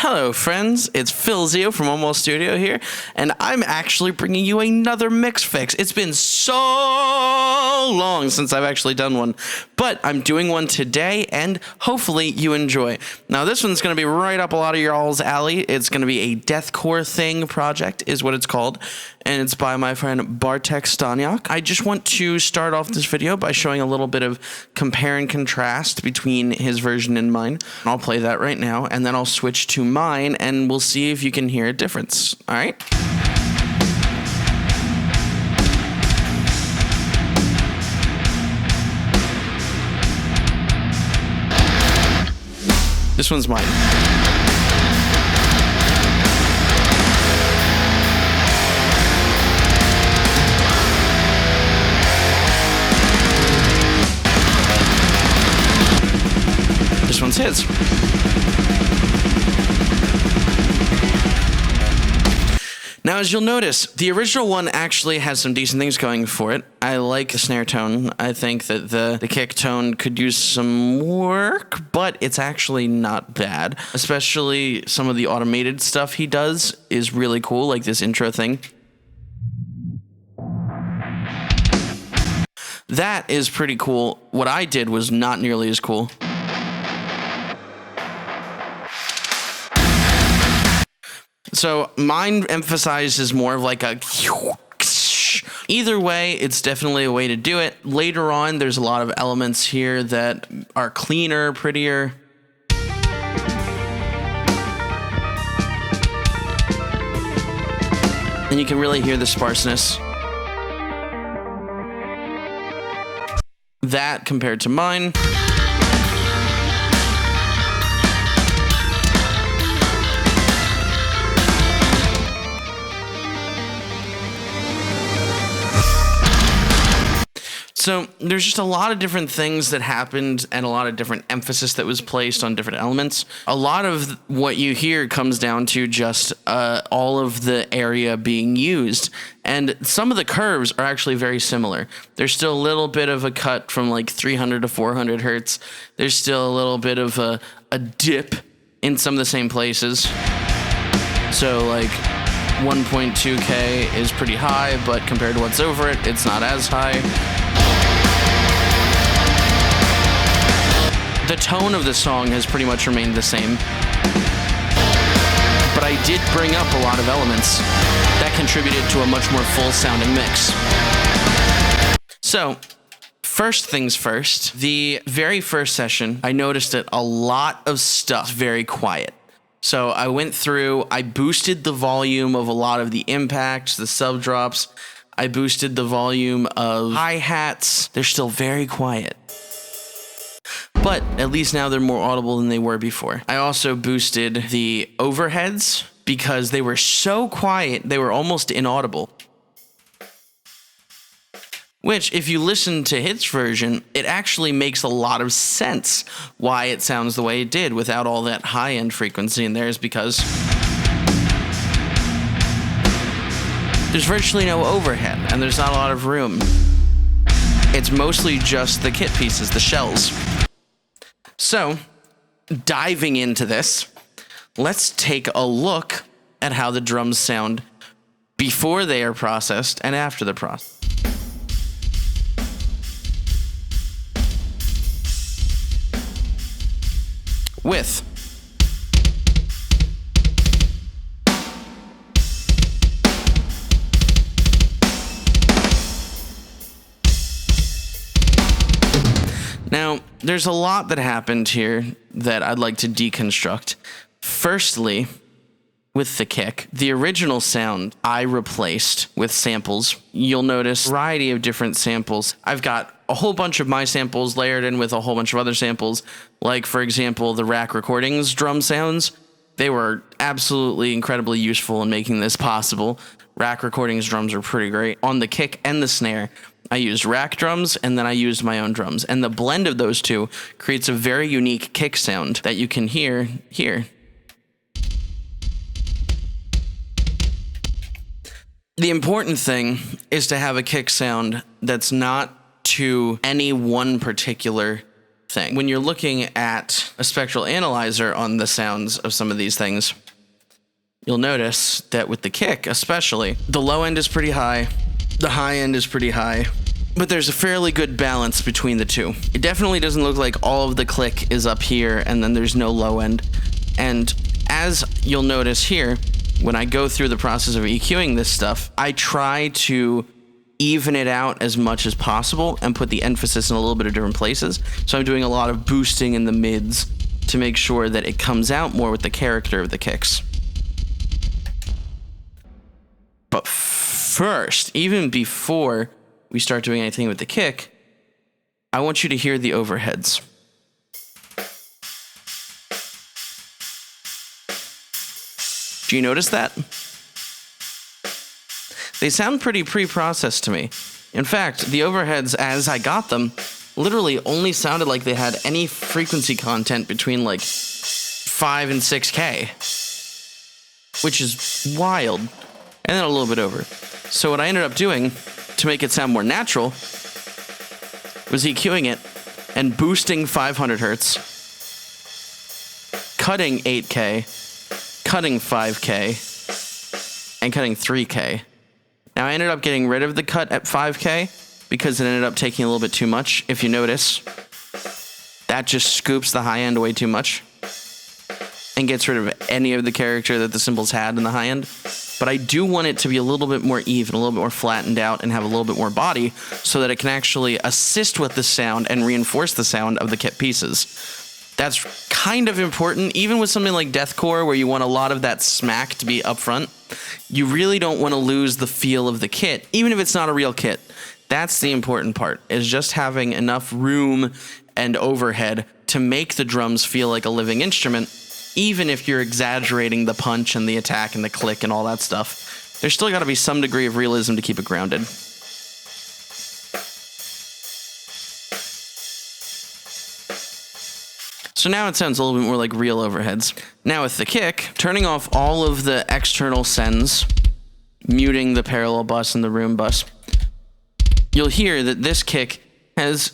Hello, friends. It's Phil Zio from Almost Studio here, and I'm actually bringing you another mix fix. It's been so long since I've actually done one, but I'm doing one today, and hopefully you enjoy. Now, this one's going to be right up a lot of y'all's alley. It's going to be a deathcore thing project, is what it's called, and it's by my friend Bartek Staniak. I just want to start off this video by showing a little bit of compare and contrast between his version and mine. I'll play that right now, and then I'll switch to mine, and we'll see if you can hear a difference. All right? This one's mine. This one's his. Now, as you'll notice, the original one actually has some decent things going for it. I like the snare tone. I think that the kick tone could use some work, but it's actually not bad. Especially some of the automated stuff he does is really cool, like this intro thing. That is pretty cool. What I did was not nearly as cool. So mine emphasizes more of like a... Either way, it's definitely a way to do it. Later on, there's a lot of elements here that are cleaner, prettier. And you can really hear the sparseness. That compared to mine. So there's just a lot of different things that happened and a lot of different emphasis that was placed on different elements. A lot of what you hear comes down to just all of the area being used. And some of the curves are actually very similar. There's still a little bit of a cut from like 300 to 400 hertz. There's still a little bit of a dip in some of the same places. So like 1.2K is pretty high, but compared to what's over it, it's not as high. The tone of the song has pretty much remained the same. But I did bring up a lot of elements that contributed to a much more full-sounding mix. So, first things first, the very first session, I noticed that a lot of stuff very quiet. So I went through, I boosted the volume of a lot of the impacts, the sub drops. I boosted the volume of hi-hats. They're still very quiet. But at least now they're more audible than they were before. I also boosted the overheads because they were so quiet, they were almost inaudible. Which, if you listen to Hit's version, it actually makes a lot of sense why it sounds the way it did without all that high-end frequency in there, is because there's virtually no overhead and there's not a lot of room. It's mostly just the kit pieces, the shells. So, diving into this, let's take a look at how the drums sound before they are processed and after the process. With now, there's a lot that happened here that I'd like to deconstruct. Firstly, with the kick, the original sound I replaced with samples. You'll notice a variety of different samples. I've got a whole bunch of my samples layered in with a whole bunch of other samples, like, for example, the Rack Recordings drum sounds. They were absolutely incredibly useful in making this possible. Rack Recordings drums are pretty great. On the kick and the snare, I used rack drums, and then I used my own drums. And the blend of those two creates a very unique kick sound that you can hear here. The important thing is to have a kick sound that's not to any one particular thing. When you're looking at a spectral analyzer on the sounds of some of these things, you'll notice that with the kick especially, the low end is pretty high, the high end is pretty high, but there's a fairly good balance between the two. It definitely doesn't look like all of the click is up here and then there's no low end. And as you'll notice here, when I go through the process of EQing this stuff, I try to even it out as much as possible and put the emphasis in a little bit of different places. So I'm doing a lot of boosting in the mids to make sure that it comes out more with the character of the kicks. But first, even before we start doing anything with the kick, I want you to hear the overheads. Do you notice that? They sound pretty pre-processed to me. In fact, the overheads, as I got them, literally only sounded like they had any frequency content between like 5 and 6K, which is wild, and then a little bit over. So what I ended up doing to make it sound more natural was EQing it and boosting 500 hertz, cutting 8K, cutting 5K, and cutting 3K. Now, I ended up getting rid of the cut at 5K because it ended up taking a little bit too much. If you notice, that just scoops the high end way too much and gets rid of any of the character that the cymbals had in the high end. But I do want it to be a little bit more even, a little bit more flattened out, and have a little bit more body so that it can actually assist with the sound and reinforce the sound of the kit pieces. That's kind of important, even with something like deathcore, where you want a lot of that smack to be up front. You really don't want to lose the feel of the kit, even if it's not a real kit. That's the important part, is just having enough room and overhead to make the drums feel like a living instrument, even if you're exaggerating the punch and the attack and the click and all that stuff. There's still got to be some degree of realism to keep it grounded. So now it sounds a little bit more like real overheads. Now with the kick, turning off all of the external sends, muting the parallel bus and the room bus, you'll hear that this kick has,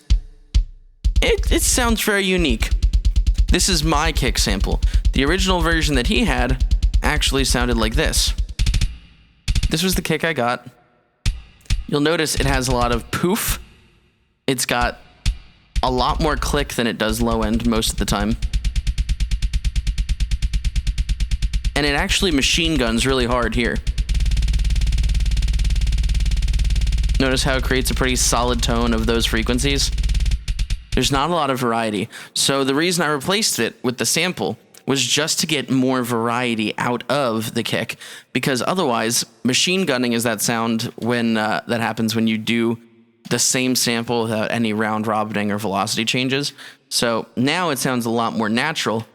it sounds very unique. This is my kick sample. The original version that he had actually sounded like this. This was the kick I got. You'll notice it has a lot of poof. It's got a lot more click than it does low end most of the time. And it actually machine guns really hard here. Notice how it creates a pretty solid tone of those frequencies? There's not a lot of variety. So the reason I replaced it with the sample was just to get more variety out of the kick, because otherwise machine gunning is that sound when that happens when you do the same sample without any round robining or velocity changes. So now it sounds a lot more natural.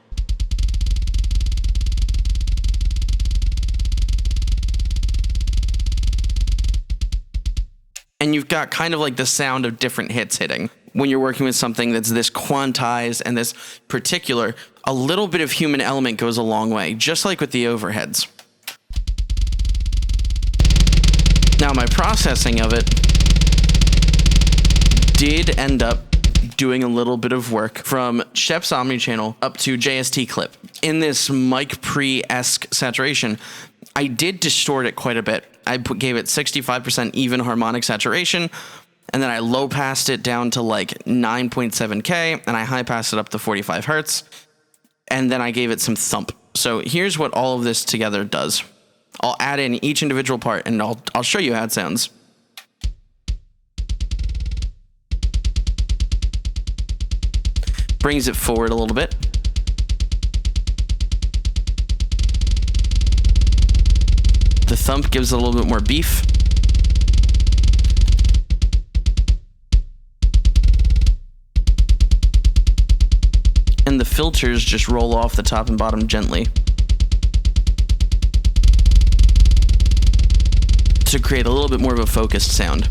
And you've got kind of like the sound of different hits hitting. When you're working with something that's this quantized and this particular, a little bit of human element goes a long way, just like with the overheads. Now my processing of it did end up doing a little bit of work from Shep's Omnichannel up to JST clip. In this mic pre-esque saturation, I did distort it quite a bit. I gave it 65% even harmonic saturation, and then I low passed it down to like 9.7K, and I high passed it up to 45 hertz, and then I gave it some thump. So here's what all of this together does. I'll add in each individual part, and I'll show you how it sounds. Brings it forward a little bit. The thump gives it a little bit more beef. And the filters just roll off the top and bottom gently to create a little bit more of a focused sound.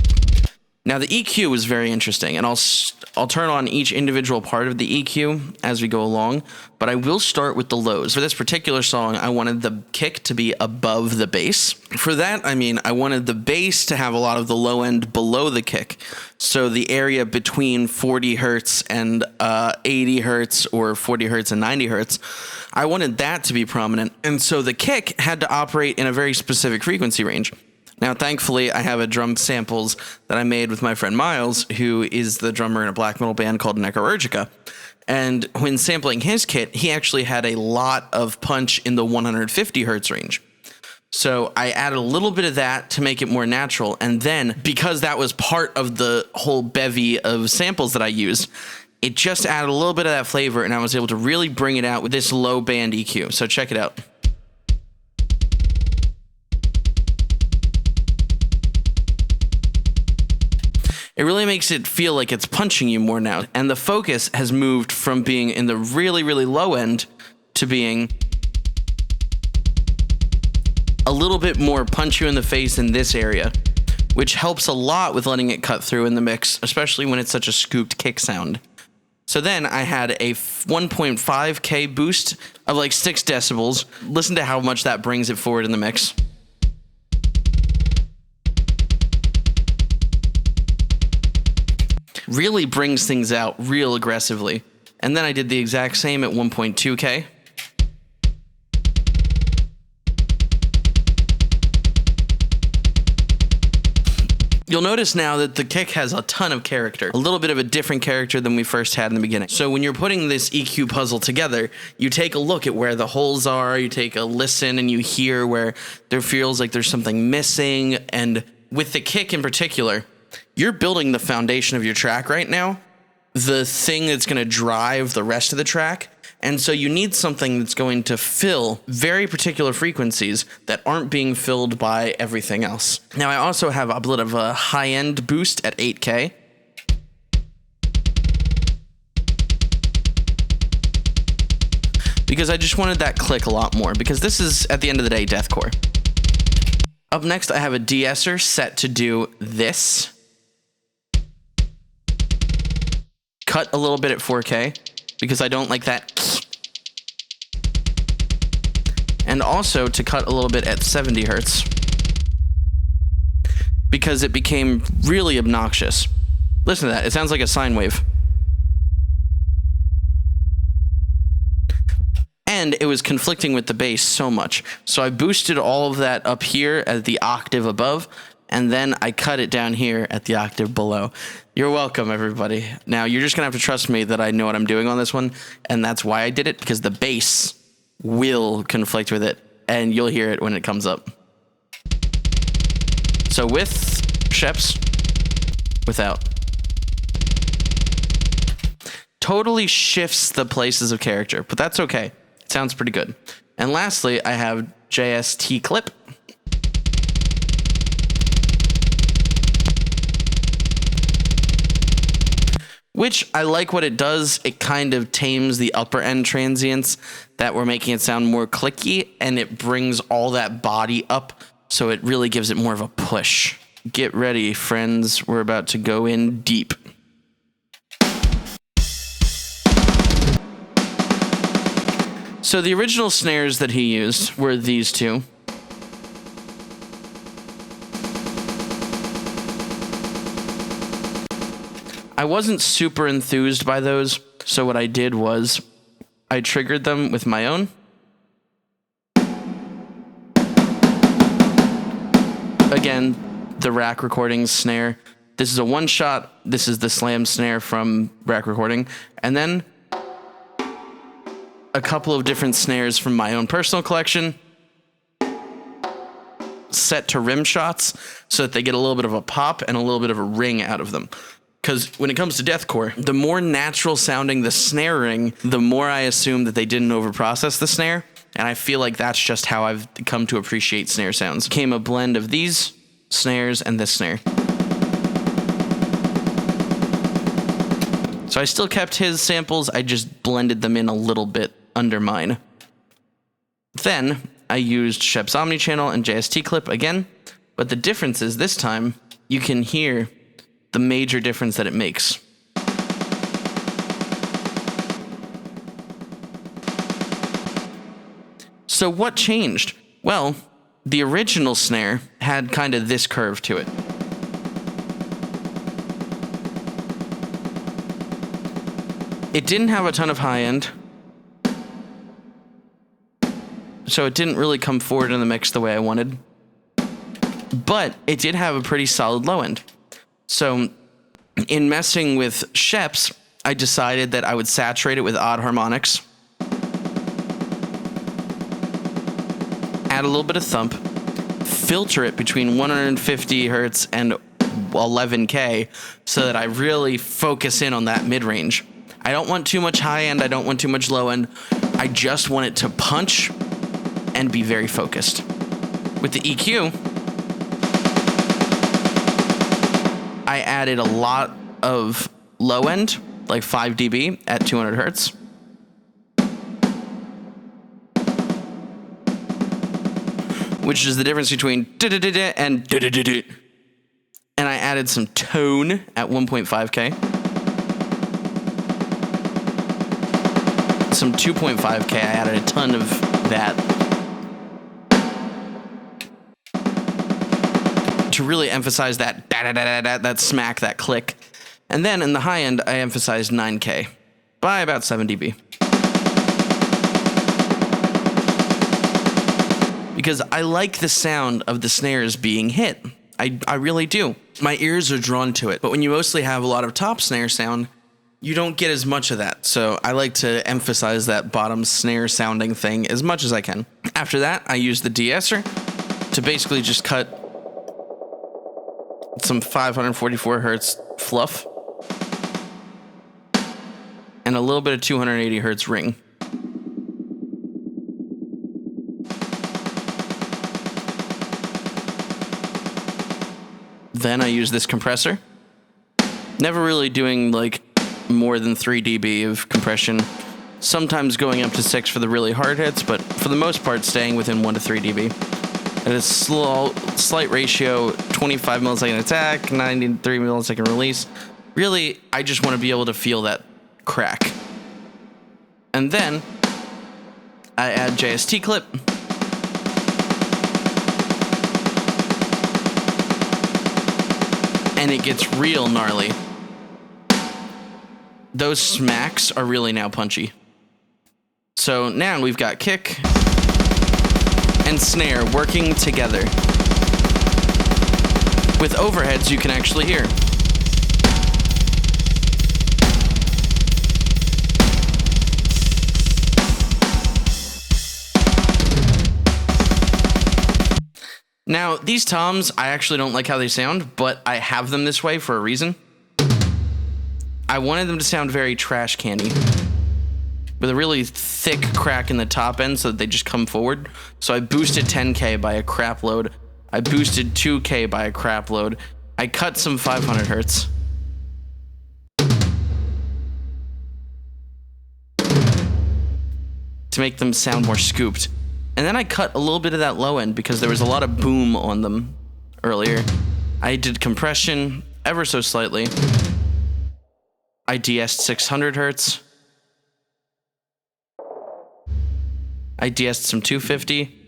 Now the EQ was very interesting, and I'll turn on each individual part of the EQ as we go along, but I will start with the lows. For this particular song, I wanted the kick to be above the bass. For that, I wanted the bass to have a lot of the low end below the kick. So the area between 40 hertz and 80 hertz or 40 hertz and 90 hertz, I wanted that to be prominent. And so the kick had to operate in a very specific frequency range. Now, thankfully, I have a drum samples that I made with my friend Miles, who is the drummer in a black metal band called Necrourgica. And when sampling his kit, he actually had a lot of punch in the 150 hertz range. So I added a little bit of that to make it more natural. And then, because that was part of the whole bevy of samples that I used, it just added a little bit of that flavor, and I was able to really bring it out with this low band EQ. So check it out. It really makes it feel like it's punching you more now. And the focus has moved from being in the really, really low end to being a little bit more punch you in the face in this area, which helps a lot with letting it cut through in the mix, especially when it's such a scooped kick sound. So then I had a 1.5K boost of like 6 decibels. Listen to how much that brings it forward in the mix. Really brings things out real aggressively. And then I did the exact same at 1.2K. You'll notice now that the kick has a ton of character, a little bit of a different character than we first had in the beginning. So when you're putting this EQ puzzle together, you take a look at where the holes are, you take a listen, and you hear where there feels like there's something missing. And with the kick in particular, you're building the foundation of your track right now, the thing that's going to drive the rest of the track. And so you need something that's going to fill very particular frequencies that aren't being filled by everything else. Now, I also have a bit of a high-end boost at 8K. Because I just wanted that click a lot more, because this is, at the end of the day, deathcore. Up next, I have a De-Esser set to do this. Cut a little bit at 4K, because I don't like that. And also to cut a little bit at 70 hertz, because it became really obnoxious. Listen to that, it sounds like a sine wave. And it was conflicting with the bass so much. So I boosted all of that up here at the octave above, and then I cut it down here at the octave below. You're welcome, everybody. Now, you're just going to have to trust me that I know what I'm doing on this one, and that's why I did it, because the bass will conflict with it, and you'll hear it when it comes up. So with Sheps, without. Totally shifts the places of character, but that's okay. It sounds pretty good. And lastly, I have JST clip. Which I like what it does. It kind of tames the upper end transients that were making it sound more clicky, and it brings all that body up, so it really gives it more of a push. Get ready, friends. We're about to go in deep. So the original snares that he used were these two. I wasn't super enthused by those, so what I did was I triggered them with my own. Again, the Rack Recordings snare. This is a one shot. This is the slam snare from Rack Recording. And then a couple of different snares from my own personal collection, set to rim shots so that they get a little bit of a pop and a little bit of a ring out of them. Because when it comes to deathcore, the more natural sounding the snaring, the more I assume that they didn't overprocess the snare. And I feel like that's just how I've come to appreciate snare sounds. Came a blend of these snares and this snare. So I still kept his samples, I just blended them in a little bit under mine. Then I used Sheps Omnichannel and JST Clip again, but the difference is this time you can hear the major difference that it makes. So what changed? Well, the original snare had kind of this curve to it. It didn't have a ton of high end, so it didn't really come forward in the mix the way I wanted. But it did have a pretty solid low end. So in messing with Sheps, I decided that I would saturate it with odd harmonics, add a little bit of thump, filter it between 150 hertz and 11K so that I really focus in on that mid-range. I don't want too much high end, I don't want too much low end. I just want it to punch and be very focused. With the EQ, I added a lot of low end, like 5 dB at 200 hertz. Which is the difference between and and I added some tone at 1.5K. Some 2.5K, I added a ton of that. To really emphasize that that smack, that click. And then in the high end, I emphasized 9K by about 7 dB. Because I like the sound of the snares being hit. I really do. My ears are drawn to it. But when you mostly have a lot of top snare sound, you don't get as much of that. So I like to emphasize that bottom snare sounding thing as much as I can. After that, I use the De-Esser to basically just cut some 544 hertz fluff and a little bit of 280 hertz ring. Then I use this compressor. Never really doing like more than 3 dB of compression. Sometimes going up to 6 for the really hard hits, but for the most part staying within 1 to 3 dB. At a slight ratio, 25 millisecond attack, 93 millisecond release. Really, I just want to be able to feel that crack. And then I add JST clip. And it gets real gnarly. Those smacks are really now punchy. So now we've got kick and snare working together. With overheads you can actually hear. Now, these toms, I actually don't like how they sound, but I have them this way for a reason. I wanted them to sound very trash candy, with a really thick crack in the top end so that they just come forward. So I boosted 10K by a crap load. I boosted 2K by a crap load. I cut some 500 hertz. To make them sound more scooped. And then I cut a little bit of that low end because there was a lot of boom on them earlier. I did compression ever so slightly. I de-essed 600 hertz. I de-essed some 250.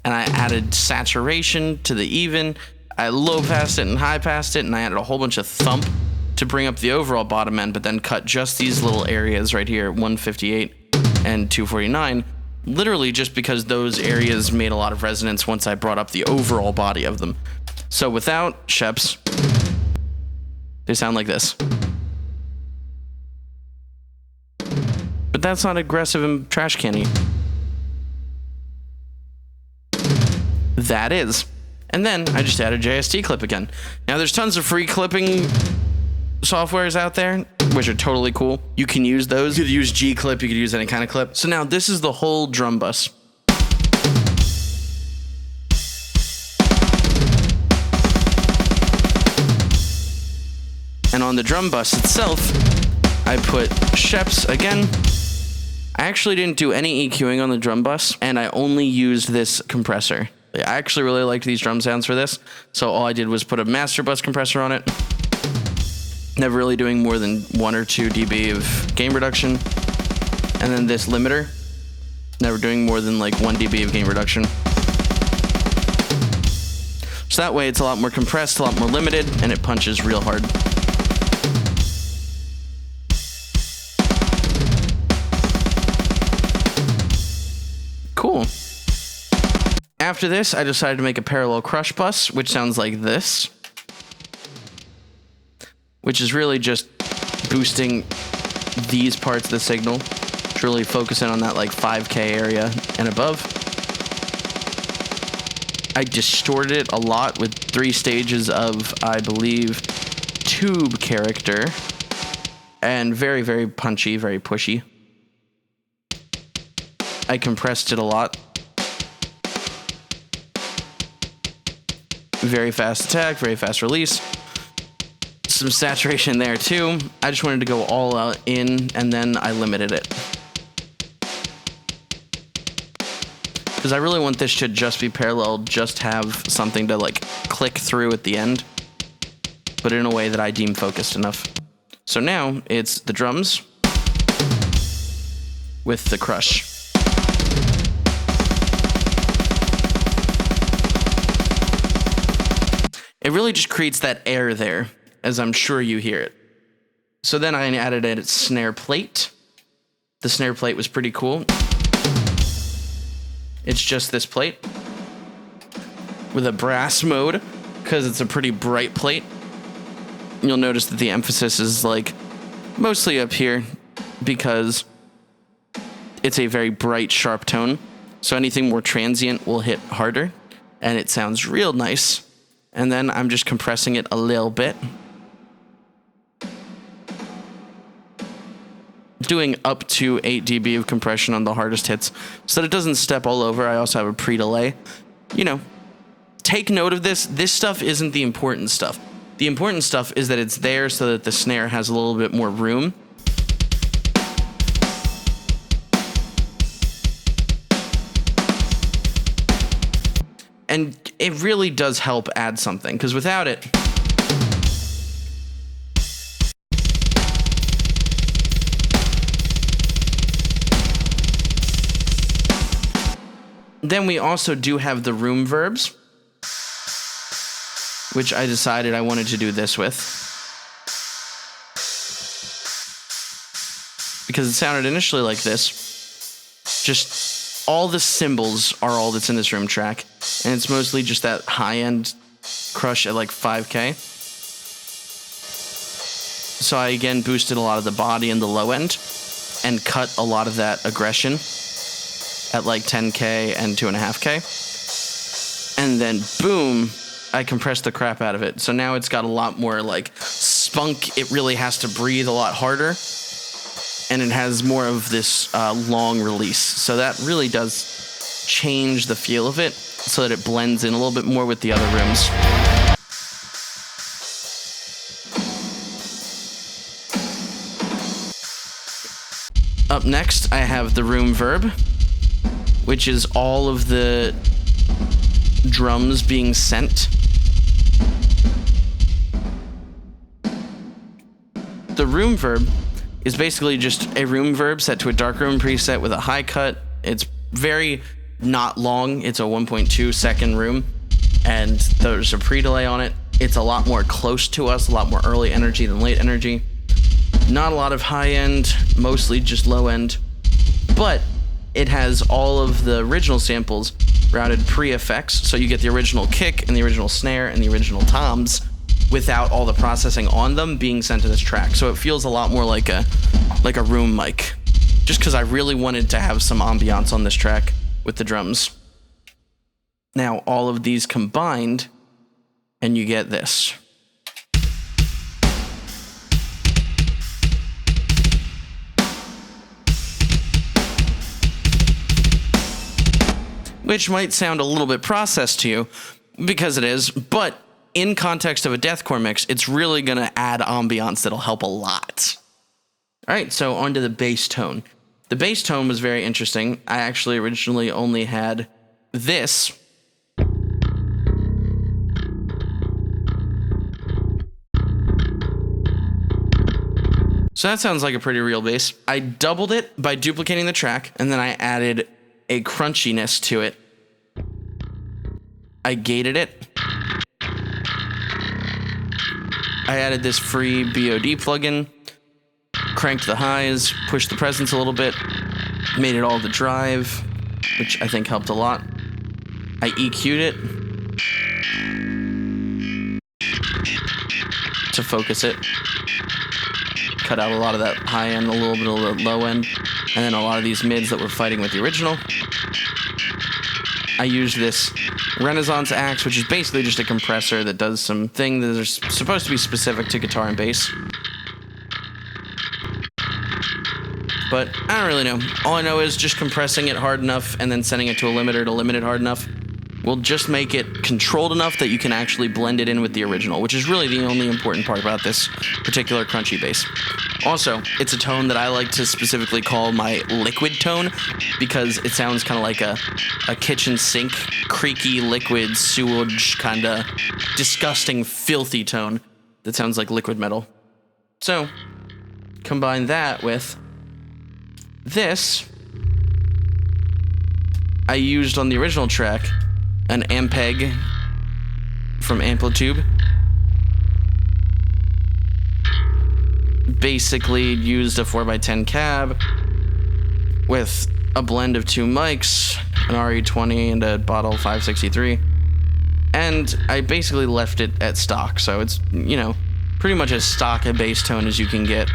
And I added saturation to the even. I low passed it and high passed it, and I added a whole bunch of thump to bring up the overall bottom end, but then cut just these little areas right here, 158 and 249, literally just because those areas made a lot of resonance once I brought up the overall body of them. So without Sheps, they sound like this. But that's not aggressive and trash canny. That is. And then I just added JST clip again. Now there's tons of free clipping softwares out there, which are totally cool. You can use those. You could use G clip, you could use any kind of clip. So now this is the whole drum bus. And on the drum bus itself, I put Sheps again. I actually didn't do any EQing on the drum bus, and I only used this compressor. I actually really liked these drum sounds for this, so all I did was put a master bus compressor on it. Never really doing more than 1 or 2 dB of gain reduction. And then this limiter, never doing more than like 1 dB of gain reduction. So that way it's a lot more compressed, a lot more limited, and it punches real hard. Cool. After this, I decided to make a parallel crush bus, which sounds like this. Which is really just boosting these parts of the signal. It's really focusing on that like 5K area and above. I distorted it a lot with 3 stages of, I believe, tube character. And very, very punchy, very pushy. I compressed it a lot. Very fast attack, very fast release. Some saturation there too. I just wanted to go all out in, and then I limited it. Because I really want this to just be parallel, just have something to like click through at the end, but in a way that I deem focused enough. So now it's the drums with the crush. It really just creates that air there, as I'm sure you hear it. So then I added a snare plate. The snare plate was pretty cool. It's just this plate with a brass mode, because it's a pretty bright plate. You'll notice that the emphasis is like mostly up here because it's a very bright, sharp tone. So anything more transient will hit harder, and it sounds real nice. And then I'm just compressing it a little bit. Doing up to 8 dB of compression on the hardest hits so that it doesn't step all over. I also have a pre-delay. You know, take note of this. This stuff isn't the important stuff. The important stuff is that it's there so that the snare has a little bit more room. And it really does help add something, because without it, then we also do have the room verbs, which I decided I wanted to do this with, because it sounded initially like this. Just all the cymbals are all that's in this room track, and it's mostly just that high-end crush at like 5K. So I again boosted a lot of the body and the low end and cut a lot of that aggression at like 10K and 2.5K. And then boom, I compressed the crap out of it. So now it's got a lot more like spunk. It really has to breathe a lot harder. And it has more of this long release. So that really does change the feel of it so that it blends in a little bit more with the other rooms. Up next, I have the room verb, which is all of the drums being sent. The room verb is basically just a room verb set to a dark room preset with a high cut. It's very not long. It's a 1.2 second room, and there's a pre-delay on it. It's a lot more close to us, a lot more early energy than late energy. Not a lot of high end, mostly just low end, but it has all of the original samples routed pre-effects, so you get the original kick and the original snare and the original toms without all the processing on them being sent to this track. So it feels a lot more like a room mic, just because I really wanted to have some ambiance on this track with the drums. Now all of these combined, and you get this. Which might sound a little bit processed to you, because it is, but in context of a deathcore mix, it's really going to add ambiance that'll help a lot. All right, so on to the bass tone. The bass tone was very interesting. I actually originally only had this So that sounds like a pretty real bass. I doubled it by duplicating the track, and then I added a crunchiness to it. I gated it. I added this free BOD plugin, cranked the highs, pushed the presence a little bit, made it all the drive, which I think helped a lot. I EQ'd it to focus it. Cut out a lot of that high end, a little bit of the low end, and then a lot of these mids that were fighting with the original. I used this Renaissance axe, which is basically just a compressor that does some thing that is supposed to be specific to guitar and bass. But I don't really know. All I know is just compressing it hard enough and then sending it to a limiter to limit it hard enough will just make it controlled enough that you can actually blend it in with the original, which is really the only important part about this particular crunchy bass. Also, it's a tone that I like to specifically call my liquid tone because it sounds kind of like a kitchen sink, creaky liquid sewage kind of disgusting, filthy tone that sounds like liquid metal. So, combine that with this. I used on the original track an Ampeg from Amplitube. Basically used a 4x10 cab with a blend of two mics, an RE20 and a Bottle 563. And I basically left it at stock, so it's, you know, pretty much as stock a bass tone as you can get.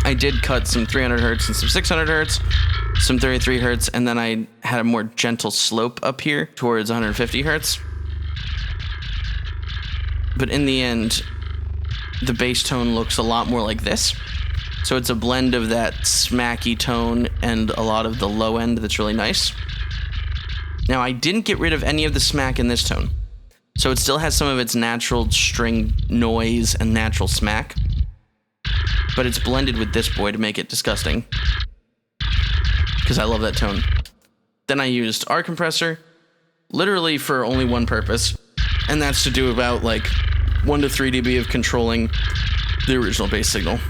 I did cut some 300 hertz and some 600 hertz, some 33 hertz, and then I had a more gentle slope up here towards 150 hertz. But in the end, the bass tone looks a lot more like this. So it's a blend of that smacky tone and a lot of the low end that's really nice. Now, I didn't get rid of any of the smack in this tone. So it still has some of its natural string noise and natural smack. But it's blended with this boy to make it disgusting. Because I love that tone. Then I used our compressor, literally for only one purpose, and that's to do about like 1 to 3 dB of controlling the original bass signal.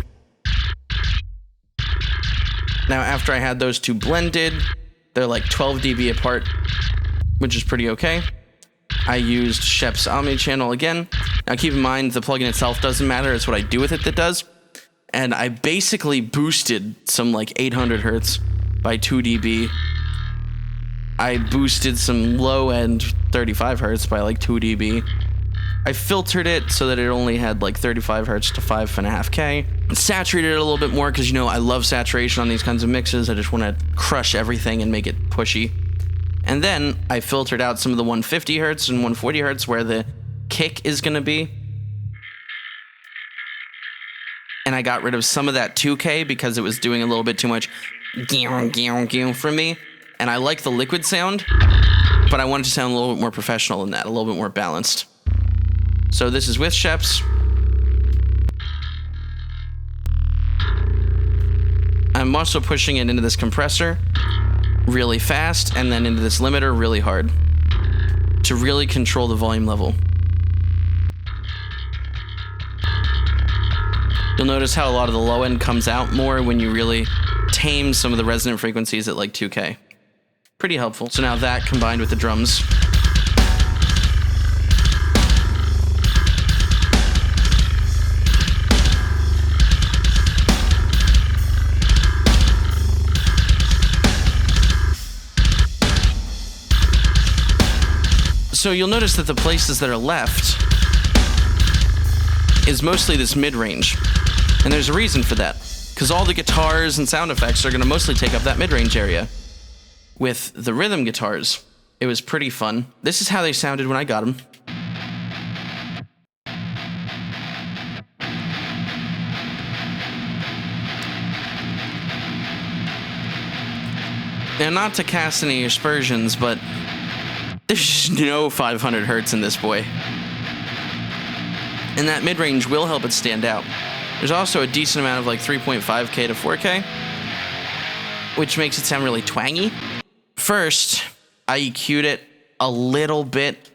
Now, after I had those two blended, they're like 12 dB apart, which is pretty okay. I used Shep's Omnichannel again. Now, keep in mind, the plugin itself doesn't matter. It's what I do with it that does. And I basically boosted some like 800 hertz by 2 dB. I boosted some low-end 35 hertz by like 2 dB. I filtered it so that it only had like 35 hertz to 5.5K. Saturated it a little bit more because, you know, I love saturation on these kinds of mixes. I just want to crush everything and make it pushy. And then I filtered out some of the 150 hertz and 140 hertz where the kick is going to be. And I got rid of some of that 2K because it was doing a little bit too much for me. And I like the liquid sound, but I wanted to sound a little bit more professional than that, a little bit more balanced. So this is with Shep's. I'm also pushing it into this compressor really fast and then into this limiter really hard to really control the volume level. You'll notice how a lot of the low end comes out more when you really tame some of the resonant frequencies at like 2K. Pretty helpful. So now that combined with the drums. So you'll notice that the places that are left is mostly this mid-range. And there's a reason for that, because all the guitars and sound effects are going to mostly take up that mid-range area. With the rhythm guitars, it was pretty fun. This is how they sounded when I got them. Now, not to cast any aspersions, but there's no 500 hertz in this boy. And that mid-range will help it stand out. There's also a decent amount of like 3.5K to 4K, which makes it sound really twangy. First, I EQ'd it a little bit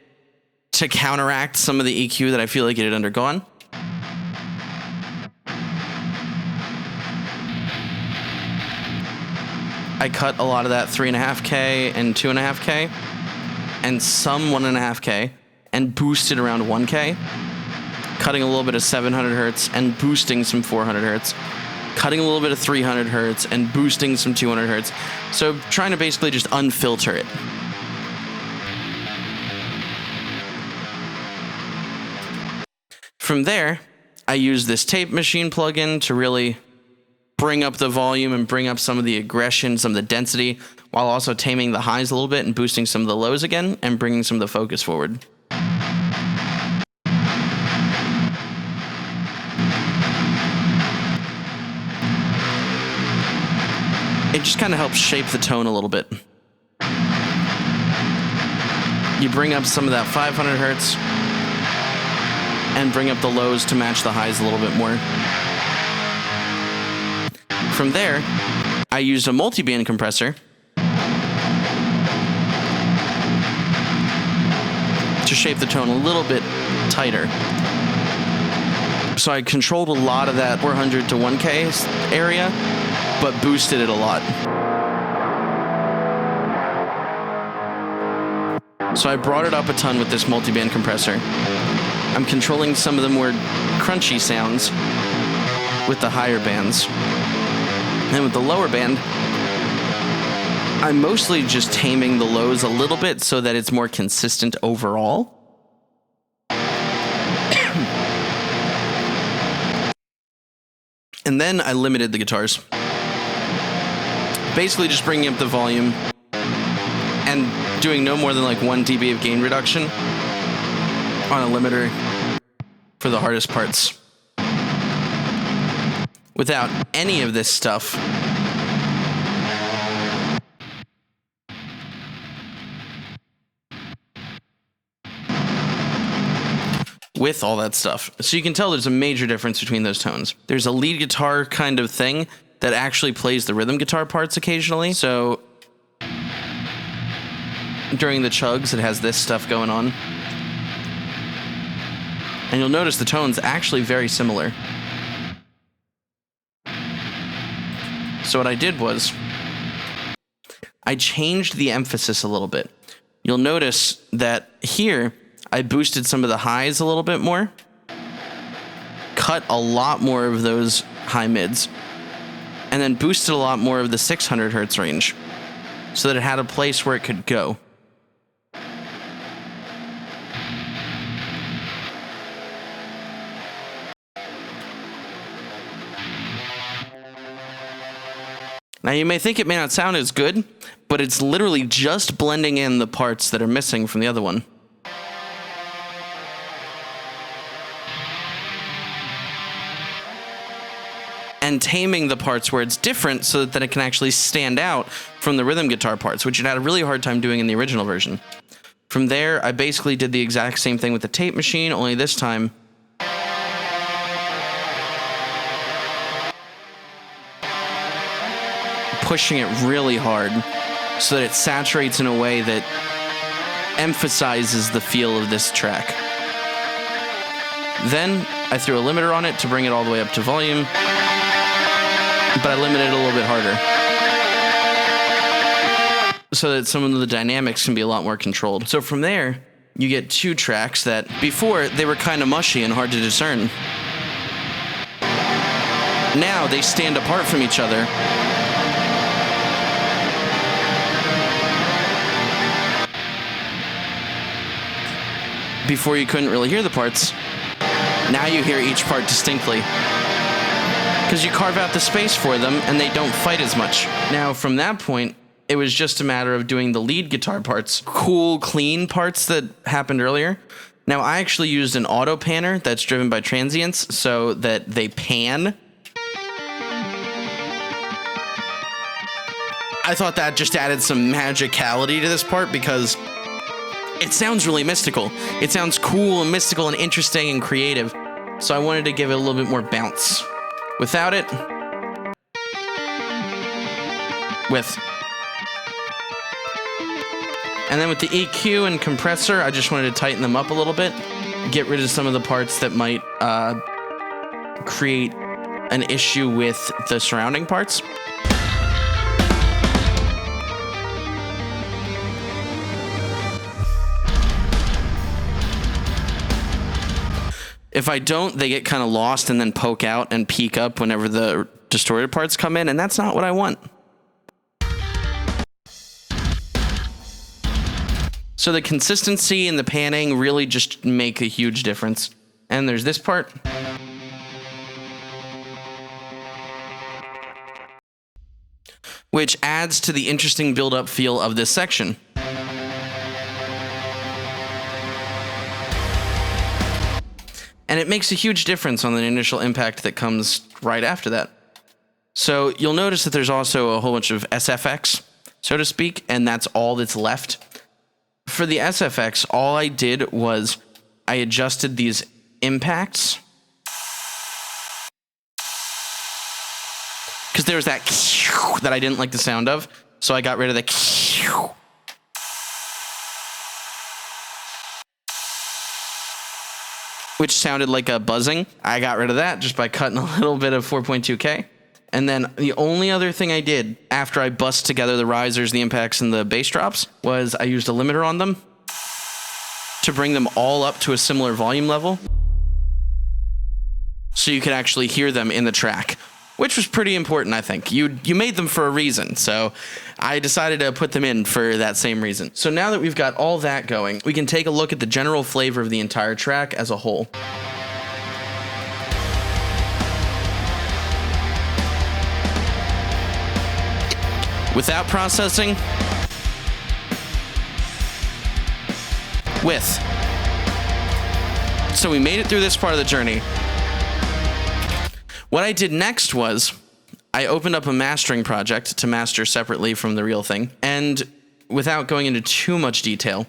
to counteract some of the EQ that I feel like it had undergone. I cut a lot of that 3.5K and 2.5K and some 1.5K and boosted around 1K, cutting a little bit of 700 hertz and boosting some 400 hertz, cutting a little bit of 300 hertz and boosting some 200 hertz. So trying to basically just unfilter it. From there, I use this tape machine plugin to really bring up the volume and bring up some of the aggression, some of the density, while also taming the highs a little bit and boosting some of the lows again and bringing some of the focus forward. It just kind of helps shape the tone a little bit. You bring up some of that 500 hertz and bring up the lows to match the highs a little bit more. From there, I used a multiband compressor to shape the tone a little bit tighter. So I controlled a lot of that 400 to 1K area, but boosted it a lot. So I brought it up a ton with this multiband compressor. I'm controlling some of the more crunchy sounds with the higher bands. And with the lower band, I'm mostly just taming the lows a little bit so that it's more consistent overall. And then I limited the guitars. Basically just bringing up the volume and doing no more than like 1 dB of gain reduction on a limiter for the hardest parts. Without any of this stuff, with all that stuff. So you can tell there's a major difference between those tones. There's a lead guitar kind of thing that actually plays the rhythm guitar parts occasionally. So during the chugs, it has this stuff going on. And you'll notice the tone's actually very similar. So what I did was, I changed the emphasis a little bit. You'll notice that here, I boosted some of the highs a little bit more, cut a lot more of those high mids, and then boosted a lot more of the 600 hertz range so that it had a place where it could go. Now you may think it may not sound as good, but it's literally just blending in the parts that are missing from the other one. And taming the parts where it's different so that it can actually stand out from the rhythm guitar parts, which it had a really hard time doing in the original version. From there, I basically did the exact same thing with the tape machine, only this time pushing it really hard so that it saturates in a way that emphasizes the feel of this track. Then I threw a limiter on it to bring it all the way up to volume, but I limited it a little bit harder so that some of the dynamics can be a lot more controlled. So from there, you get two tracks that before they were kind of mushy and hard to discern. Now they stand apart from each other. Before you couldn't really hear the parts. Now you hear each part distinctly, because you carve out the space for them and they don't fight as much. Now from that point, it was just a matter of doing the lead guitar parts, cool, clean parts that happened earlier. Now I actually used an auto panner that's driven by transients so that they pan. I thought that just added some magicality to this part because it sounds really mystical. It sounds cool and mystical and interesting and creative. So I wanted to give it a little bit more bounce. Without it, with. And then with the EQ and compressor, I just wanted to tighten them up a little bit, get rid of some of the parts that might create an issue with the surrounding parts. If I don't, they get kind of lost and then poke out and peak up whenever the distorted parts come in, and that's not what I want. So the consistency and the panning really just make a huge difference. And there's this part. Which adds to the interesting build-up feel of this section. And it makes a huge difference on the initial impact that comes right after that. So you'll notice that there's also a whole bunch of SFX, so to speak, and that's all that's left. For the SFX, all I did was I adjusted these impacts. Because there was that that I didn't like the sound of, so I got rid of the which sounded like a buzzing. I got rid of that just by cutting a little bit of 4.2K. And then the only other thing I did after I bust together the risers, the impacts, and the bass drops was I used a limiter on them to bring them all up to a similar volume level so you could actually hear them in the track, which was pretty important, I think. You made them for a reason, so I decided to put them in for that same reason. So now that we've got all that going, we can take a look at the general flavor of the entire track as a whole. Without processing, with. So we made it through this part of the journey. What I did next was I opened up a mastering project to master separately from the real thing. And without going into too much detail,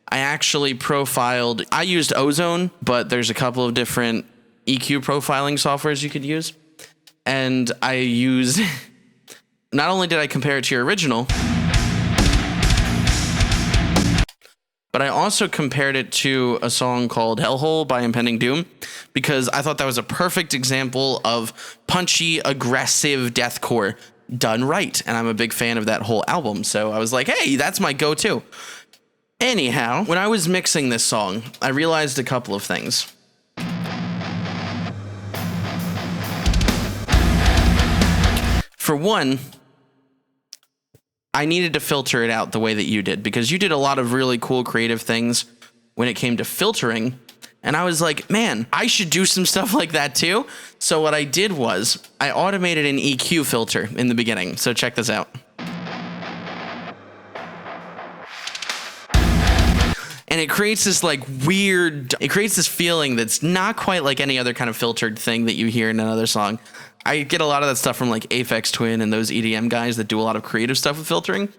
I actually profiled, I used Ozone, but there's a couple of different EQ profiling softwares you could use. And I used, not only did I compare it to your original, but I also compared it to a song called Hellhole by Impending Doom, because I thought that was a perfect example of punchy, aggressive deathcore done right. And I'm a big fan of that whole album. So I was like, hey, that's my go-to. Anyhow, when I was mixing this song, I realized a couple of things. For one, I needed to filter it out the way that you did, because you did a lot of really cool creative things when it came to filtering. And I was like, man, I should do some stuff like that too. So what I did was I automated an EQ filter in the beginning. So check this out. And it creates this like weird, it creates this feeling that's not quite like any other kind of filtered thing that you hear in another song. I get a lot of that stuff from like Aphex Twin and those EDM guys that do a lot of creative stuff with filtering.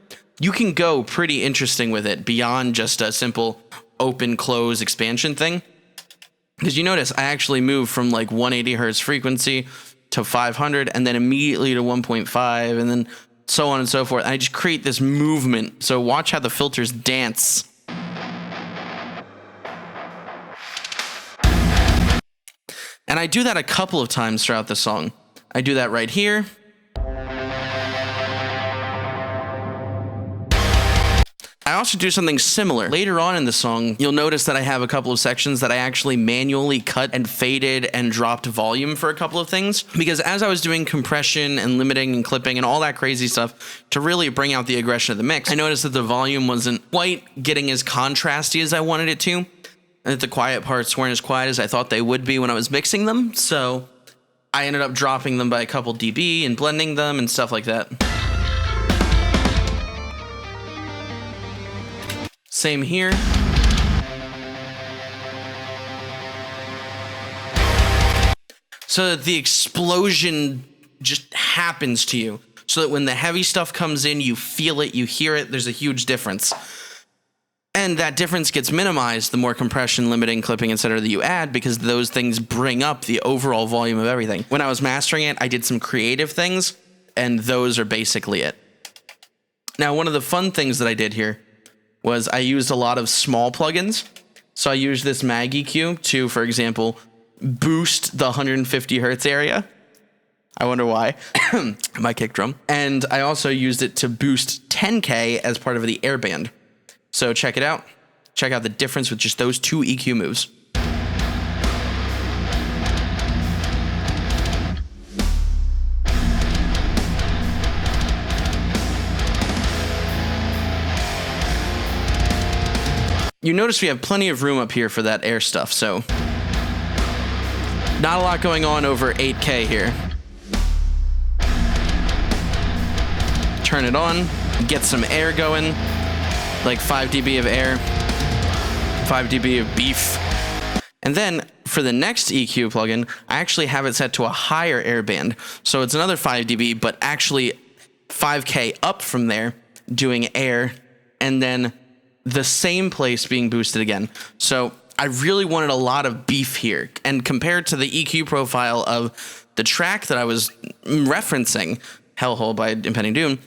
You can go pretty interesting with it beyond just a simple open close expansion thing. Because you notice I actually moved from like 180 hertz frequency to 500 and then immediately to 1.5 and then so on and so forth. And I just create this movement. So watch how the filters dance. And I do that a couple of times throughout the song. I do that right here. I also do something similar. Later on in the song, you'll notice that I have a couple of sections that I actually manually cut and faded and dropped volume for a couple of things. Because as I was doing compression and limiting and clipping and all that crazy stuff to really bring out the aggression of the mix, I noticed that the volume wasn't quite getting as contrasty as I wanted it to. And that the quiet parts weren't as quiet as I thought they would be when I was mixing them. So I ended up dropping them by a couple dB and blending them and stuff like that. Same here. So that the explosion just happens to you. So that when the heavy stuff comes in, you feel it, you hear it, there's a huge difference. And that difference gets minimized the more compression, limiting, clipping, etc. that you add, because those things bring up the overall volume of everything. When I was mastering it, I did some creative things, and those are basically it. Now, one of the fun things that I did here was I used a lot of small plugins. So I used this Mag EQ to, for example, boost the 150 hertz area. I wonder why. My kick drum. And I also used it to boost 10K as part of the airband. So check it out. Check out the difference with just those two EQ moves. You notice we have plenty of room up here for that air stuff, so not a lot going on over 8K here. Turn it on, get some air going, like 5 dB of air, 5 dB of beef. And then for the next EQ plugin, I actually have it set to a higher air band. So it's another 5 dB, but actually 5K up from there, doing air, and then the same place being boosted again. So I really wanted a lot of beef here. And compared to the EQ profile of the track that I was referencing, Hellhole by Impending Doom,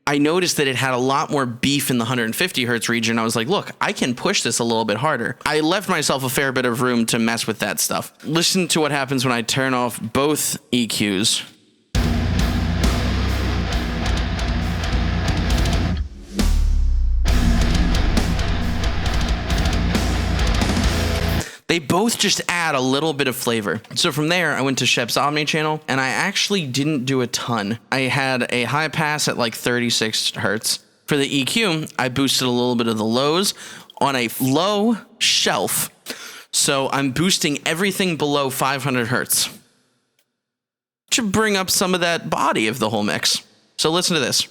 I noticed that it had a lot more beef in the 150 hertz region. I was like, look, I can push this a little bit harder. I left myself a fair bit of room to mess with that stuff. Listen to what happens when I turn off both EQs. They both just add a little bit of flavor. So from there, I went to Shep's Omni channel, and I actually didn't do a ton. I had a high pass at like 36 hertz. For the EQ, I boosted a little bit of the lows on a low shelf. So I'm boosting everything below 500 hertz to bring up some of that body of the whole mix. So listen to this.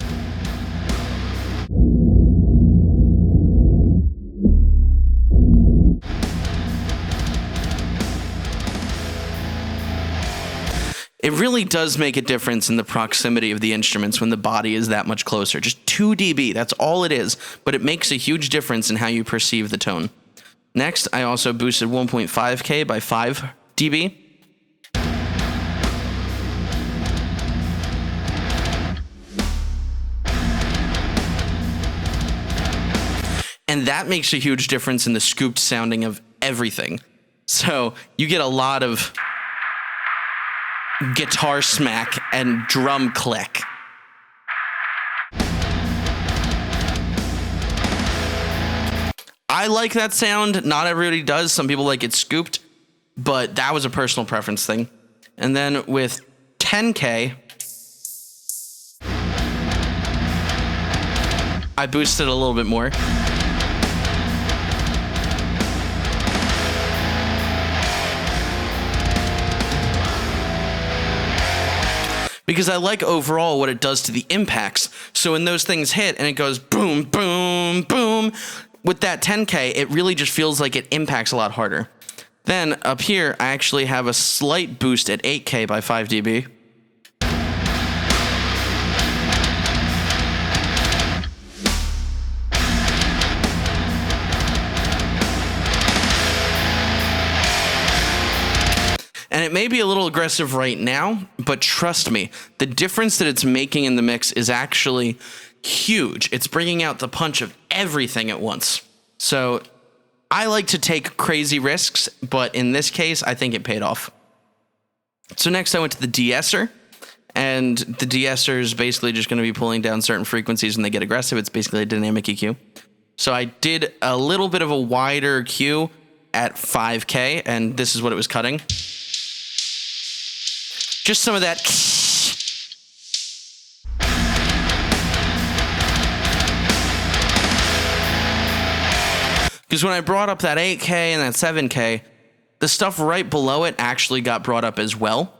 It really does make a difference in the proximity of the instruments when the body is that much closer. Just 2 dB, that's all it is, but it makes a huge difference in how you perceive the tone. Next, I also boosted 1.5K by 5 dB. And that makes a huge difference in the scooped sounding of everything. So you get a lot of guitar smack and drum click. I like that sound. Not everybody does. Some people like it scooped, but that was a personal preference thing. And then with 10K, I boosted a little bit more. Because I like overall what it does to the impacts. So when those things hit and it goes boom, boom, boom, with that 10K, it really just feels like it impacts a lot harder. Then up here, I actually have a slight boost at 8K by 5 dB. And it may be a little aggressive right now, but trust me, the difference that it's making in the mix is actually huge. It's bringing out the punch of everything at once. So I like to take crazy risks, but in this case, I think it paid off. So next I went to the De-Esser, and the De-Esser is basically just going to be pulling down certain frequencies when they get aggressive. It's basically a dynamic EQ. So I did a little bit of a wider Q at 5K, and this is what it was cutting. Just some of that. Because when I brought up that 8K and that 7K, the stuff right below it actually got brought up as well.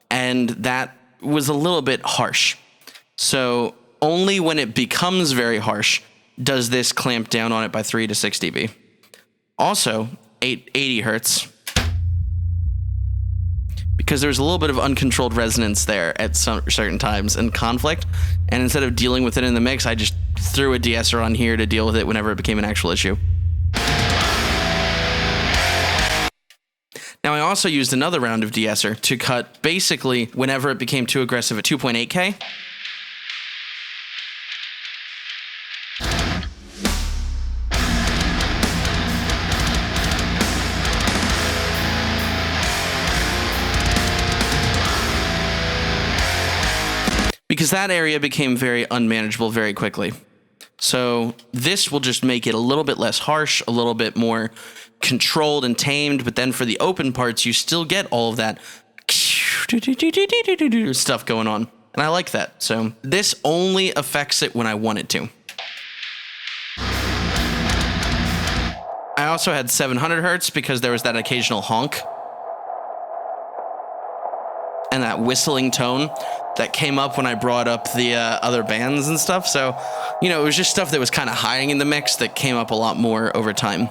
And that was a little bit harsh. So only when it becomes very harsh does this clamp down on it by 3 to 6 dB. Also, 80 hertz. Because there's a little bit of uncontrolled resonance there at some certain times and conflict. And instead of dealing with it in the mix, I just threw a De-Esser on here to deal with it whenever it became an actual issue. Now, I also used another round of De-Esser to cut basically whenever it became too aggressive at 2.8K. Because that area became very unmanageable very quickly. So this will just make it a little bit less harsh, a little bit more controlled and tamed, but then for the open parts, you still get all of that stuff going on. And I like that. So this only affects it when I want it to. also had 700 hertz because there was that occasional honk and that whistling tone that came up when I brought up the other bands and stuff. So, you know, it was just stuff that was kind of hiding in the mix that came up a lot more over time.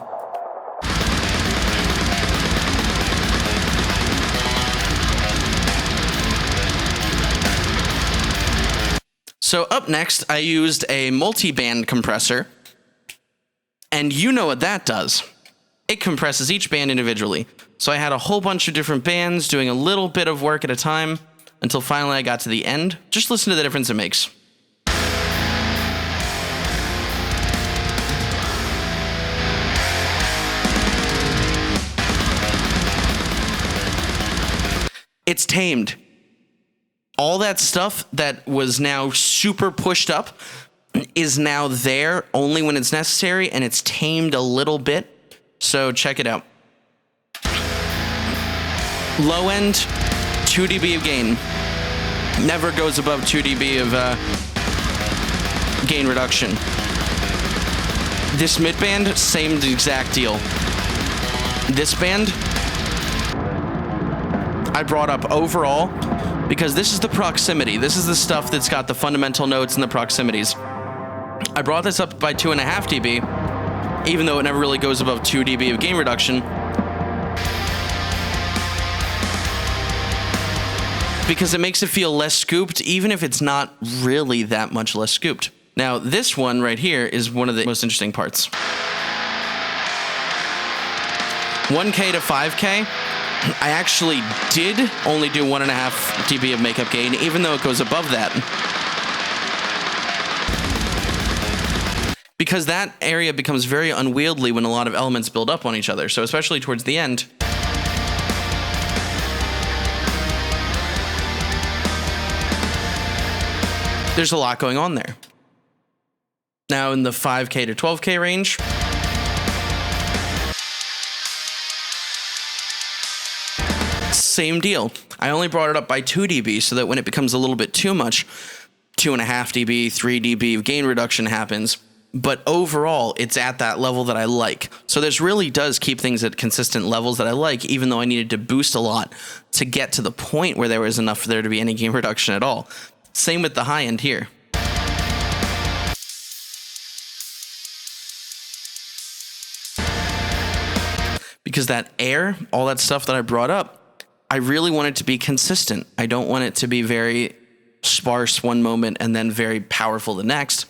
So up next, I used a multiband compressor, and you know what that does. It compresses each band individually. So I had a whole bunch of different bands doing a little bit of work at a time until finally I got to the end. Just listen to the difference it makes. It's tamed. All that stuff that was now super pushed up is now there only when it's necessary, and it's tamed a little bit. So check it out. Low end, 2 dB of gain. Never goes above 2 dB of gain reduction. This mid band, same exact deal. This band, I brought up overall because this is the proximity. This is the stuff that's got the fundamental notes and the proximities. I brought this up by 2.5 dB, even though it never really goes above 2 dB of gain reduction, because it makes it feel less scooped, even if it's not really that much less scooped. Now, this one right here is one of the most interesting parts. 1K to 5K, I actually did only do 1.5 dB of makeup gain, even though it goes above that. Because that area becomes very unwieldy when a lot of elements build up on each other. So especially towards the end, there's a lot going on there. Now in the 5K to 12K range, same deal. I only brought it up by 2 dB so that when it becomes a little bit too much, 2.5 dB, 3 dB of gain reduction happens. But overall, it's at that level that I like. So this really does keep things at consistent levels that I like, even though I needed to boost a lot to get to the point where there was enough for there to be any gain reduction at all. Same with the high end here. Because that air, all that stuff that I brought up, I really want it to be consistent. I don't want it to be very sparse one moment and then very powerful the next.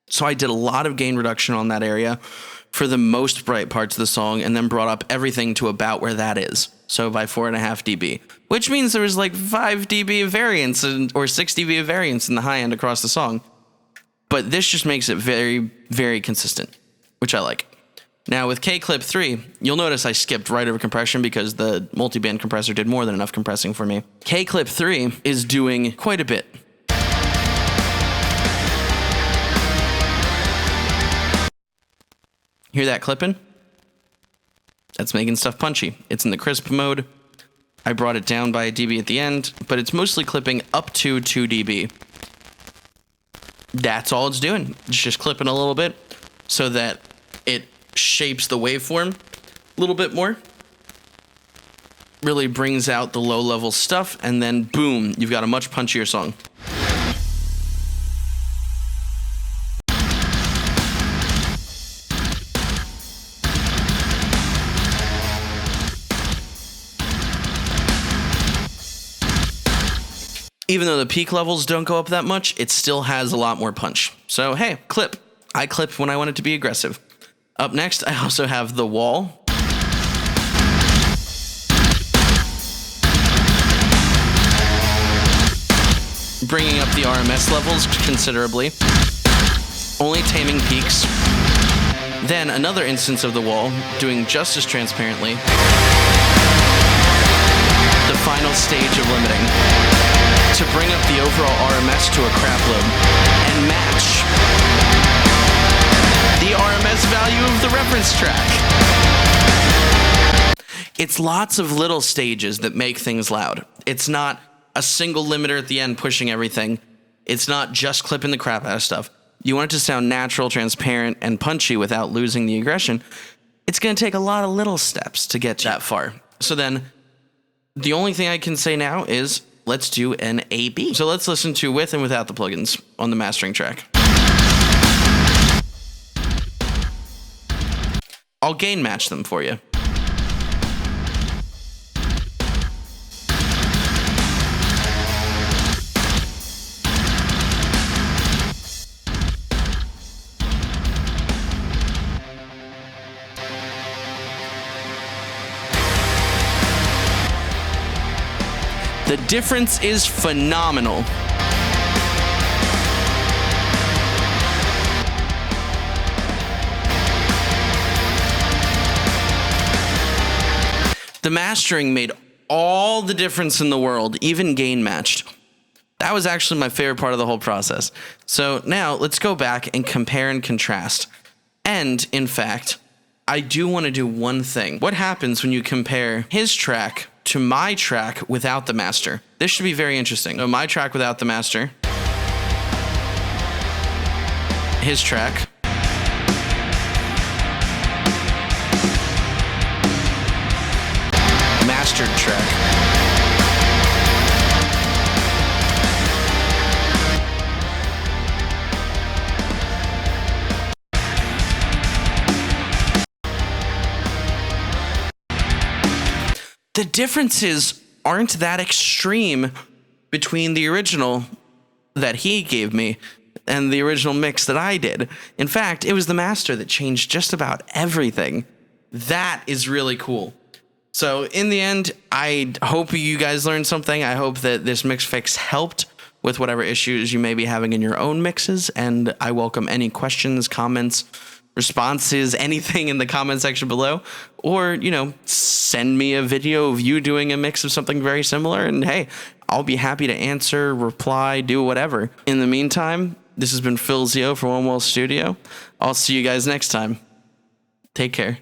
So I did a lot of gain reduction on that area for the most bright parts of the song, and then brought up everything to about where that is. So by 4.5 dB, which means there was like 5 dB of variance or 6 dB of variance in the high end across the song. But this just makes it very, very consistent, which I like. Now with K-Clip 3, you'll notice I skipped right over compression because the multiband compressor did more than enough compressing for me. K-Clip 3 is doing quite a bit. Hear that clipping? That's making stuff punchy. It's in the crisp mode. I brought it down by a dB at the end, but it's mostly clipping up to 2 dB. That's all it's doing. It's just clipping a little bit so that it shapes the waveform a little bit more. Really brings out the low level stuff, and then boom, you've got a much punchier song. Even though the peak levels don't go up that much, it still has a lot more punch. So hey, clip. I clip when I want it to be aggressive. Up next, I also have the wall. Bringing up the RMS levels considerably. Only taming peaks. Then another instance of the wall, doing just as transparently. The final stage of limiting. To bring up the overall RMS to a crap load and match the RMS value of the reference track. It's lots of little stages that make things loud. It's not a single limiter at the end pushing everything. It's not just clipping the crap out of stuff. You want it to sound natural, transparent, and punchy without losing the aggression. it's going to take a lot of little steps to get that far. So then the only thing I can say now is let's do an A-B. So let's listen to with and without the plugins on the mastering track. I'll gain match them for you. The difference is phenomenal. The mastering made all the difference in the world, even gain matched. That was actually my favorite part of the whole process. So now let's go back and compare and contrast. And in fact, I do want to do one thing. What happens when you compare his track to my track without the master? This should be very interesting. So my track without the master, his track, mastered track. The differences aren't that extreme between the original that he gave me and the original mix that I did. In fact, it was the master that changed just about everything. That is really cool. So in the end, I hope you guys learned something. I hope that this mix fix helped with whatever issues you may be having in your own mixes. And I welcome any questions, comments, responses, anything in the comment section below, or, you know, send me a video of you doing a mix of something very similar. And hey, I'll be happy to answer, reply, do whatever. In the meantime, this has been Phil Zio from One Wall Studio. I'll see you guys next time. Take care.